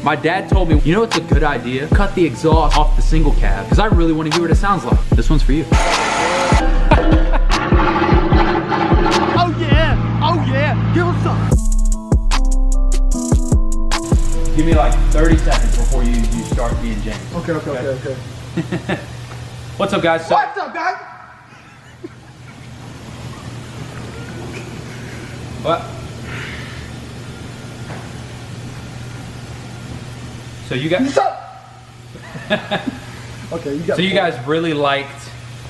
My dad told me, you know what's a good idea? Cut the exhaust off the single cab, because I really want to hear what it sounds like. This one's for you. Oh yeah! Oh yeah! Give us some! Give me like 30 seconds before you start being James. Okay. What's up, guys? What's up, guys? What? So you guys... Okay, you got. So you guys really liked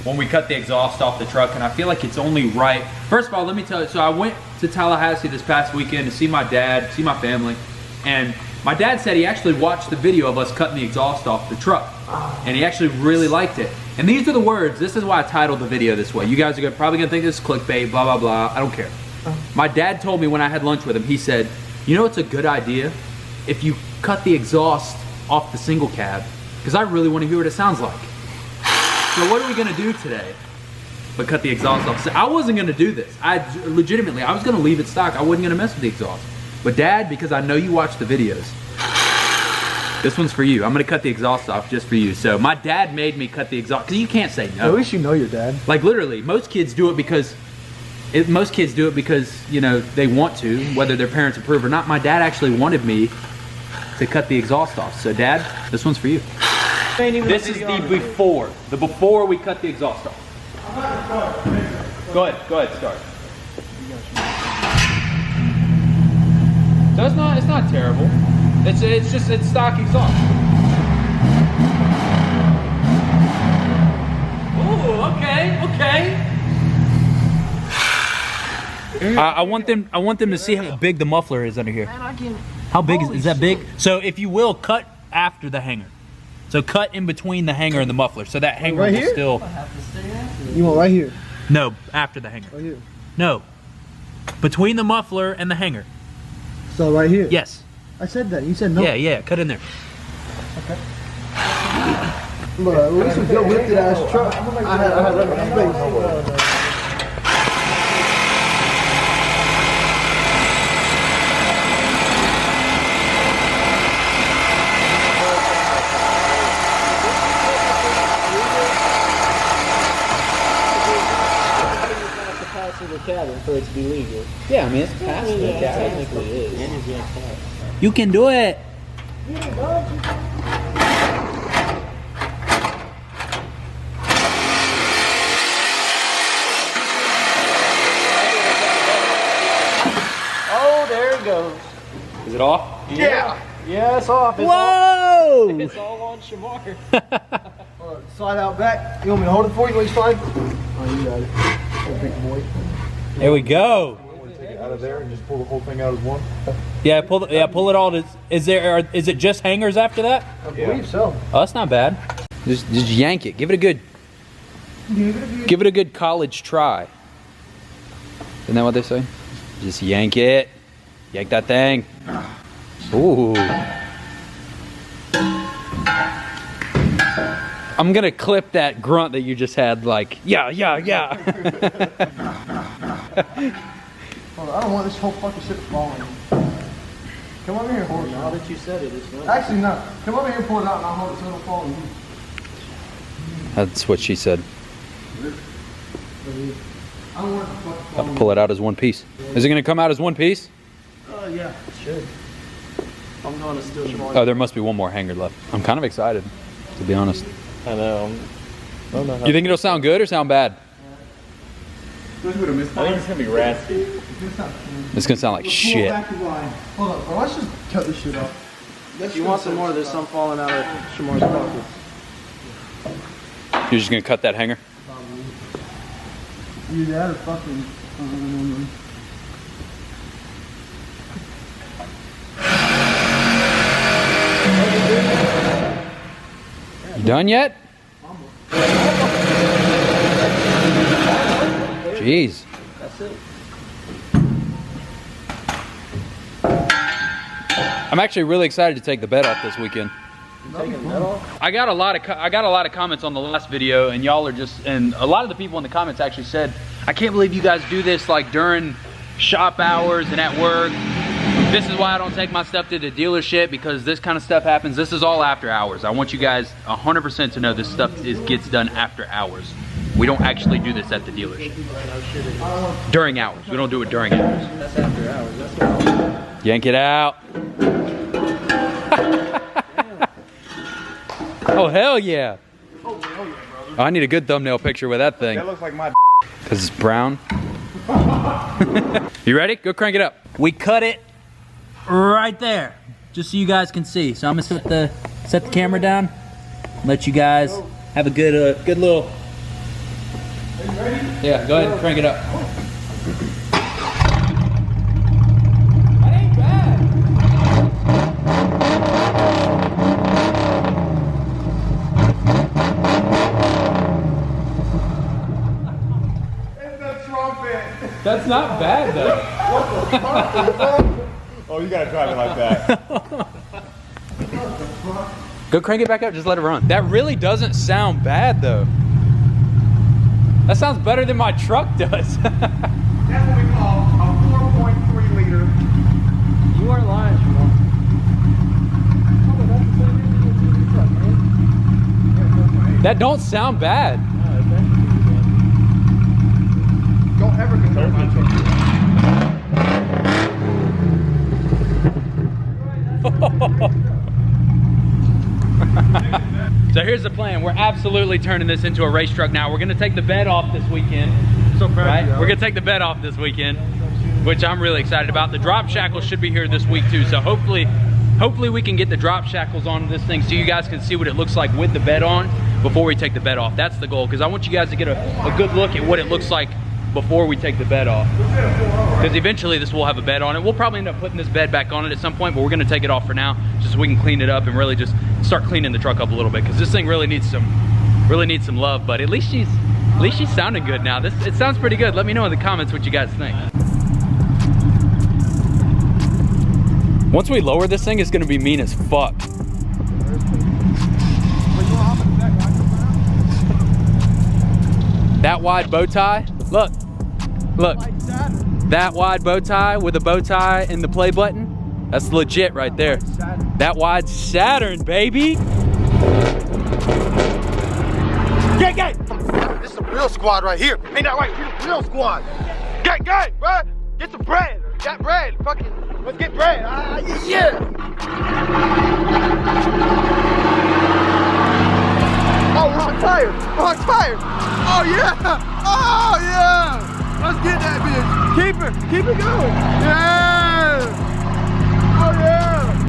when we cut the exhaust off the truck, and I feel like it's only right. First of all, let me tell you, so I went to Tallahassee this past weekend to see my dad, see my family, and my dad said he actually watched the video of us cutting the exhaust off the truck, and he actually really liked it. And these are the words, this is why I titled the video this way. You guys are probably gonna think this is clickbait, blah, blah, blah, I don't care. My dad told me when I had lunch with him, he said, you know it's a good idea if you cut the exhaust off the single cab, because I really want to hear what it sounds like. So what are we gonna do today? But cut the exhaust off. So I wasn't gonna do this. I was gonna leave it stock. I wasn't gonna mess with the exhaust. But Dad, because I know you watch the videos, this one's for you. I'm gonna cut the exhaust off just for you. So my dad made me cut the exhaust, because you can't say no. At least you know your dad. Like literally, most kids do it because, you know, they want to, whether their parents approve or not. My dad actually wanted me to cut the exhaust off. So Dad, this one's for you. This is the before we cut the exhaust off. Go ahead, start. So it's not terrible. It's stock exhaust. Ooh, okay. I want them to see how big the muffler is under here. How big is that big? So if you will, cut after the hanger. So cut in between the hanger and the muffler, so that hanger right will here? still. You want right here? No, after the hanger. Right here. No, between the muffler and the hanger. So right here? Yes. I said that. You said no. Yeah. Cut in there. Okay. Look, at least we go lifted ass truck. I had enough space. The cabin for it to be legal. Yeah, I mean it's past the cabin. Technically it is. You can do it. Oh, there it goes. Is it off? Yeah. Yeah, it's off. It's Whoa! It's all on Shamar. Slide out back. You want me to hold it for you? Will you slide? Oh, you got it. Oh, big boy. There we go. Take it out of there and just pull the whole thing out as one. Yeah, pull it all. Is it just hangers after that? I believe so. Oh, that's not bad. Just yank it. Give it a good college try. Isn't that what they say? Just yank it. Yank that thing. Ooh. I'm gonna clip that grunt that you just had, like, yeah. Hold on, I don't want this whole fucking shit falling. Come over here and hold it. Now that you said it, it's not. Actually, no. Come over here and pull it out and I'll hold it so it'll fall on you. That's what she said. I don't want it to fucking fall on you. Pull it out as one piece. Is it gonna come out as one piece? Yeah, it should. I'm going to steal Shamar. Oh, there must be one more hanger left. I'm kind of excited, to be honest. I know. You think it'll sound good or sound bad? I think it's gonna be raspy. It's gonna sound like shit. Hold on, bro. Let's just cut this shit off. If you want some more, there's some falling out of Shamar's pockets. You're just gonna cut that hanger? Either that or fucking. You done yet? Jeez. That's it. I'm actually really excited to take the bed off this weekend. Taking the bed off? I got a lot of comments on the last video, and y'all are and a lot of the people in the comments actually said, I can't believe you guys do this like during shop hours and at work. This is why I don't take my stuff to the dealership, because this kind of stuff happens. This is all after hours. I want you guys 100% to know this stuff gets done after hours. We don't actually do this at the dealership. During hours. We don't do it during hours. That's after hours. That's Yank it out. Oh, hell yeah. Oh, I need a good thumbnail picture with that thing. That looks like my Because it's brown. You ready? Go crank it up. We cut it right there, just so you guys can see. So I'm gonna set the camera down, let you guys have a good good little. Are you ready? Yeah, go ahead and crank it up. That ain't bad. It's a trumpet. That's not bad though. Oh, you gotta drive it like that. Go crank it back up, just let it run. That really doesn't sound bad though. That sounds better than my truck does. That's what we call a 4.3 liter. You are lying, Sean. Oh, that's the same engine as the truck, man. That don't sound bad. Don't ever control my truck. So here's the plan. We're absolutely turning this into a race truck now. We're gonna take the bed off this weekend. So proud Right? of you. We're gonna take the bed off this weekend, which I'm really excited about. The drop shackles should be here this week too. So hopefully we can get the drop shackles on this thing so you guys can see what it looks like with the bed on before we take the bed off. That's the goal, because I want you guys to get a good look at what it looks like before we take the bed off. Because eventually this will have a bed on it. We'll probably end up putting this bed back on it at some point, but we're gonna take it off for now, just so we can clean it up and really just start cleaning the truck up a little bit, because this thing really needs some love. But at least she's sounding good now. It sounds pretty good. Let me know in the comments what you guys think. Once we lower this thing, it's gonna be mean as fuck. That wide bow tie, look. That wide bow tie with a bow tie and the play button, that's legit right there. That wide Saturn, baby. Gang, gang! This is a real squad right here. Ain't that right? We're the real squad. Gang, gang, bro! Get some bread. Got bread. Fucking, let's get bread. Yeah! Oh, wrong tire. Wrong tire. Oh, yeah! Oh, yeah! Let's get that bitch. Keep it going. Yeah! Oh, yeah!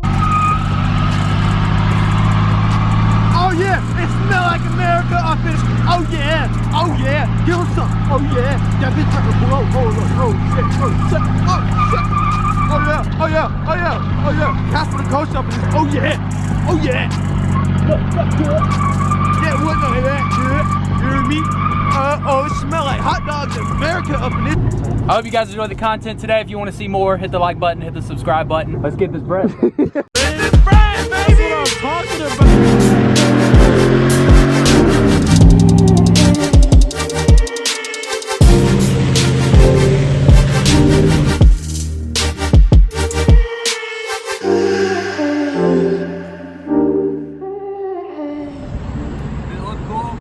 Oh yeah, it smell like America up in. Oh yeah, give him some. Oh yeah, that bitch like a blow. Oh shit, oh yeah. Casper the coach up in this. Oh yeah. Look, good. Yeah, what the heck, good. You hear me? Oh, it smell like hot dogs in America up in this. I hope you guys enjoyed the content today. If you want to see more, hit the like button, hit the subscribe button. Let's get this bread. This bread, baby. That's what I'm talking about.